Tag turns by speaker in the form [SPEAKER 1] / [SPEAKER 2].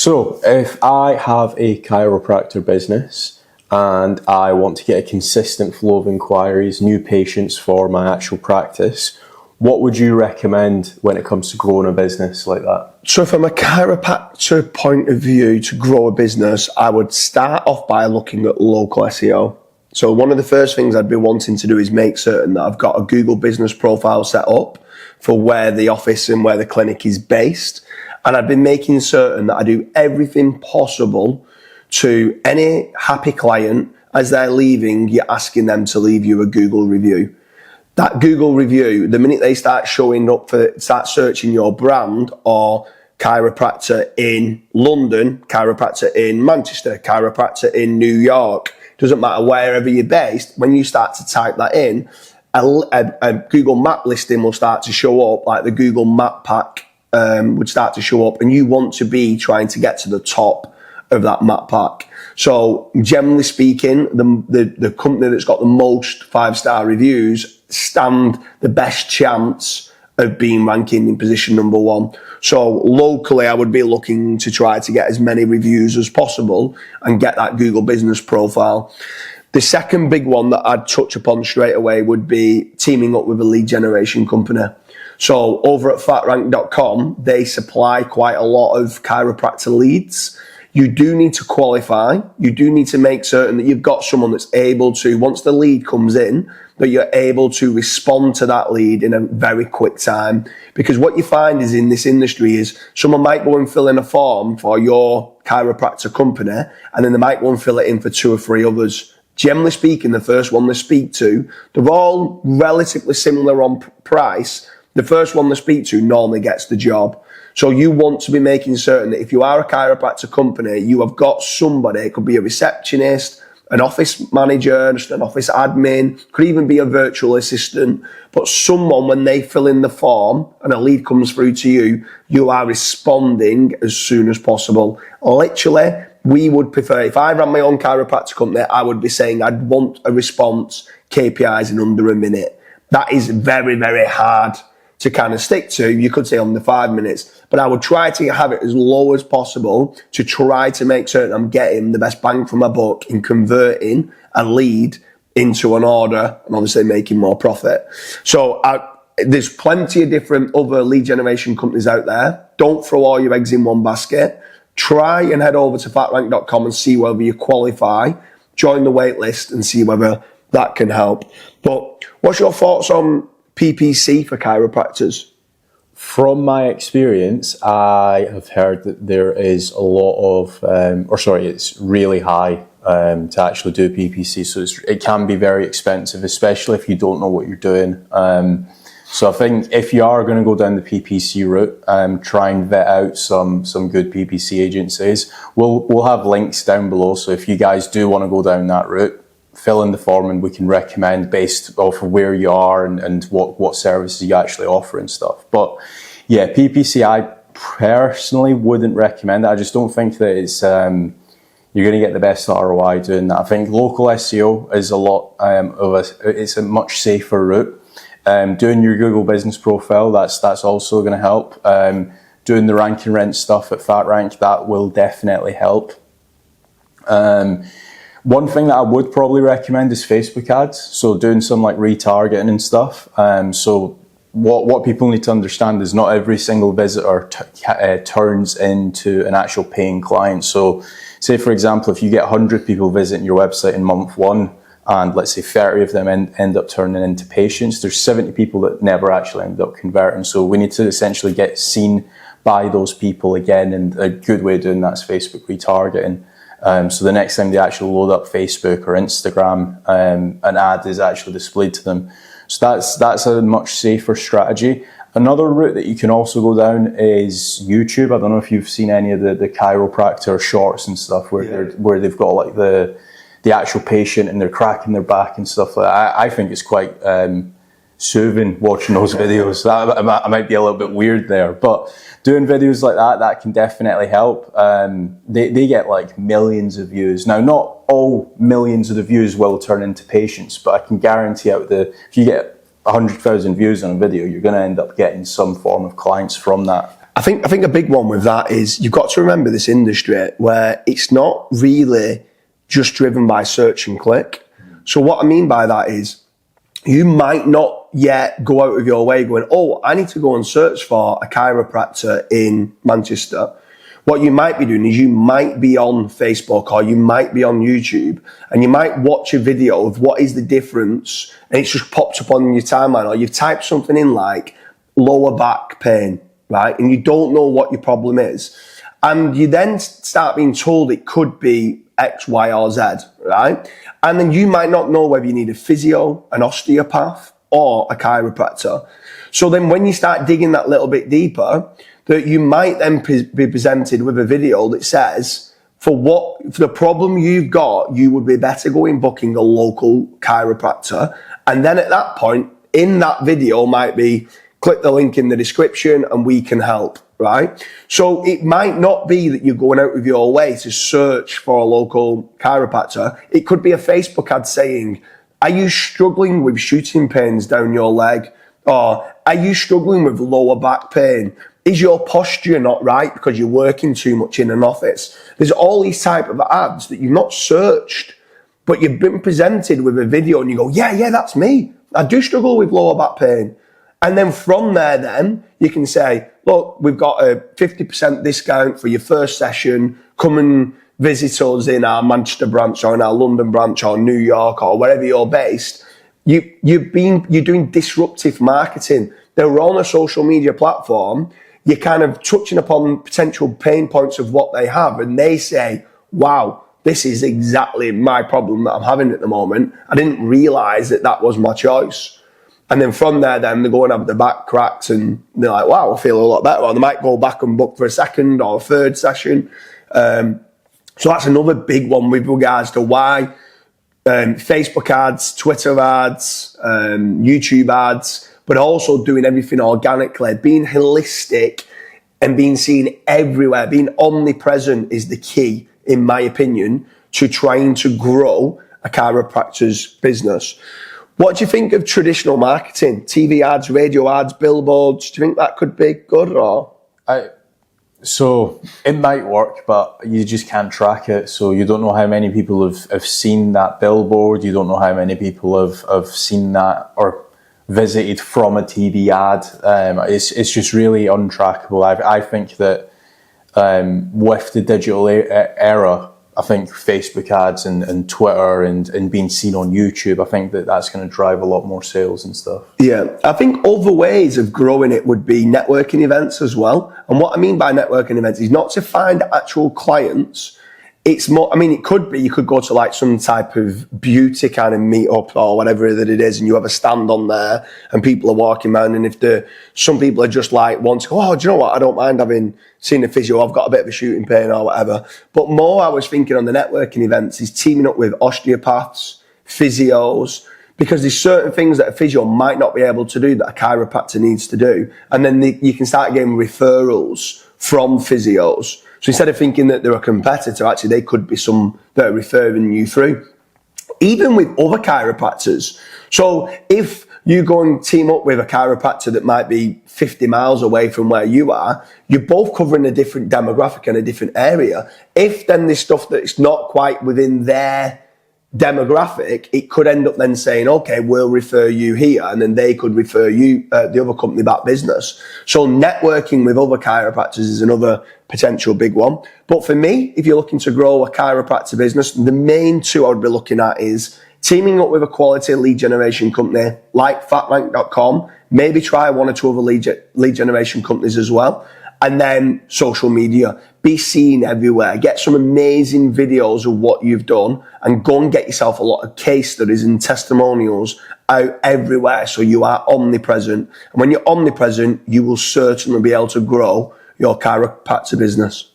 [SPEAKER 1] So if I have a chiropractor business and I want to get a consistent flow of inquiries, new patients for my actual practice, what would you recommend when it comes to growing a business like that?
[SPEAKER 2] So from a chiropractor point of view, to grow a business, I would start off by looking at local SEO. So one of the first things I'd be wanting to do is make certain that I've got a Google business profile set up for where the office and where the clinic is based. And I'd be making certain that I do everything possible to any happy client, as they're leaving, you're asking them to leave you a Google review. That Google review, the minute they start showing up start searching your brand, or chiropractor in London, chiropractor in Manchester, chiropractor in New York, doesn't matter wherever you're based, when you start to type that in, a Google map listing will start to show up, like the Google map pack would start to show up, and you want to be trying to get to the top of that map pack. So generally speaking, the company that's got the most 5-star reviews stand the best chance of being ranking in position number 1. So locally, I would be looking to try to get as many reviews as possible and get that Google business profile. The second big one that I'd touch upon straight away would be teaming up with a lead generation company. So over at fatrank.com, they supply quite a lot of chiropractor leads. You do need to qualify. You do need to make certain that you've got someone that's able to, once the lead comes in, that you're able to respond to that lead in a very quick time. Because what you find is in this industry is someone might go and fill in a form for your chiropractor company, and then they might go and fill it in for 2 or 3 others. Generally speaking, the first one they speak to, they're all relatively similar on price. The first one they speak to normally gets the job. So you want to be making certain that if you are a chiropractor company, you have got somebody, it could be a receptionist, an office manager, just an office admin, could even be a virtual assistant, but someone, when they fill in the form and a lead comes through to you, you are responding as soon as possible. Literally, we would prefer, if I ran my own chiropractor company, I would be saying I'd want a response KPIs in under a minute. That is very, very hard to kind of stick to. You could say under 5 minutes, but I would try to have it as low as possible to try to make certain I'm getting the best bang for my buck in converting a lead into an order and obviously making more profit. So there's plenty of different other lead generation companies out there. Don't throw all your eggs in one basket. Try and head over to fatrank.com and see whether you qualify, join the wait list and see whether that can help. But what's your thoughts on PPC for chiropractors?
[SPEAKER 1] From my experience, I have heard that there is a lot of, it's really high to actually do PPC. So it can be very expensive, especially if you don't know what you're doing. So I think if you are going to go down the PPC route, try and vet out some good PPC agencies. We'll have links down below. So if you guys do want to go down that route, fill in the form and we can recommend based off of where you are and what services you actually offer and stuff. But yeah, PPC, I personally wouldn't recommend it. I just don't think that it's you're going to get the best ROI doing that. I think local SEO is it's a much safer route. Doing your Google business profile, that's also going to help. Doing the rank and rent stuff at FatRank, that will definitely help. One thing that I would probably recommend is Facebook ads. So doing some like retargeting and stuff. So what people need to understand is not every single visitor turns into an actual paying client. So say, for example, if you get 100 people visiting your website in month 1, and let's say 30 of them end up turning into patients, there's 70 people that never actually end up converting. So we need to essentially get seen by those people again, and a good way of doing that is Facebook retargeting. So the next time they actually load up Facebook or Instagram, an ad is actually displayed to them. So that's a much safer strategy. Another route that you can also go down is YouTube. I don't know if you've seen any of the chiropractor shorts and stuff where they've got like the actual patient and they're cracking their back and stuff like that. I think it's quite soothing watching those videos. I might be a little bit weird there, but doing videos like that can definitely help. They get like millions of views. Now, not all millions of the views will turn into patients, but I can guarantee if you get 100,000 views on a video, you're going to end up getting some form of clients from that.
[SPEAKER 2] I think a big one with that is you've got to remember this industry where it's not really just driven by search and click. So what I mean by that is you might not yet go out of your way going, oh, I need to go and search for a chiropractor in Manchester. What you might be doing is you might be on Facebook or you might be on YouTube and you might watch a video of what is the difference, and it's just popped up on your timeline, or you've typed something in like lower back pain, right? And you don't know what your problem is. And you then start being told it could be X, Y, or Z, right? And then you might not know whether you need a physio, an osteopath, or a chiropractor. So then when you start digging that little bit deeper, that you might then be presented with a video that says, for the problem you've got, you would be better going booking a local chiropractor. And then at that point, in that video might be, click the link in the description and we can help, right? So it might not be that you're going out of your way to search for a local chiropractor. It could be a Facebook ad saying, are you struggling with shooting pains down your leg? Or are you struggling with lower back pain? Is your posture not right because you're working too much in an office? There's all these type of ads that you've not searched, but you've been presented with a video and you go, yeah, that's me. I do struggle with lower back pain. And then from there, then you can say, look, we've got a 50% discount for your first session. Come and visit us in our Manchester branch or in our London branch or New York or wherever you're based. You're doing disruptive marketing. They're on a social media platform. You're kind of touching upon potential pain points of what they have. And they say, wow, this is exactly my problem that I'm having at the moment. I didn't realize that was my choice. And then from there, then they go and have the back cracks and they're like, wow, I feel a lot better. Or they might go back and book for a second or a third session. So that's another big one with regards to why Facebook ads, Twitter ads, YouTube ads, but also doing everything organically, being holistic and being seen everywhere, being omnipresent is the key, in my opinion, to trying to grow a chiropractor's business. What do you think of traditional marketing? TV ads, radio ads, billboards? Do you think that could be good or?
[SPEAKER 1] So it might work, but you just can't track it. So you don't know how many people have seen that billboard. You don't know how many people have seen that or visited from a TV ad. It's just really untrackable. I think that with the digital era, I think Facebook ads and Twitter and being seen on YouTube, I think that's going to drive a lot more sales and stuff.
[SPEAKER 2] Yeah, I think other ways of growing it would be networking events as well. And what I mean by networking events is not to find actual clients. It's more, I mean, it could be, you could go to like some type of beauty kind of meetup or whatever that it is, and you have a stand on there and people are walking around. And if some people are just like, want to go, oh, do you know what? I don't mind having seen a physio. I've got a bit of a shooting pain or whatever. But more I was thinking on the networking events is teaming up with osteopaths, physios, because there's certain things that a physio might not be able to do that a chiropractor needs to do. And then you can start getting referrals from physios. So instead of thinking that they're a competitor, actually they could be some that are referring you through. Even with other chiropractors. So if you go and team up with a chiropractor that might be 50 miles away from where you are, you're both covering a different demographic and a different area. If then there's stuff that's not quite within their demographic, it could end up then saying, okay, we'll refer you here, and then they could refer you, the other company, back business. So networking with other chiropractors is another potential big one. But for me, if you're looking to grow a chiropractor business, the main two I would be looking at is teaming up with a quality lead generation company like fatrank.com, maybe try one or two other lead generation companies as well. And then social media, be seen everywhere. Get some amazing videos of what you've done and go and get yourself a lot of case studies and testimonials out everywhere so you are omnipresent. And when you're omnipresent, you will certainly be able to grow your chiropractor business.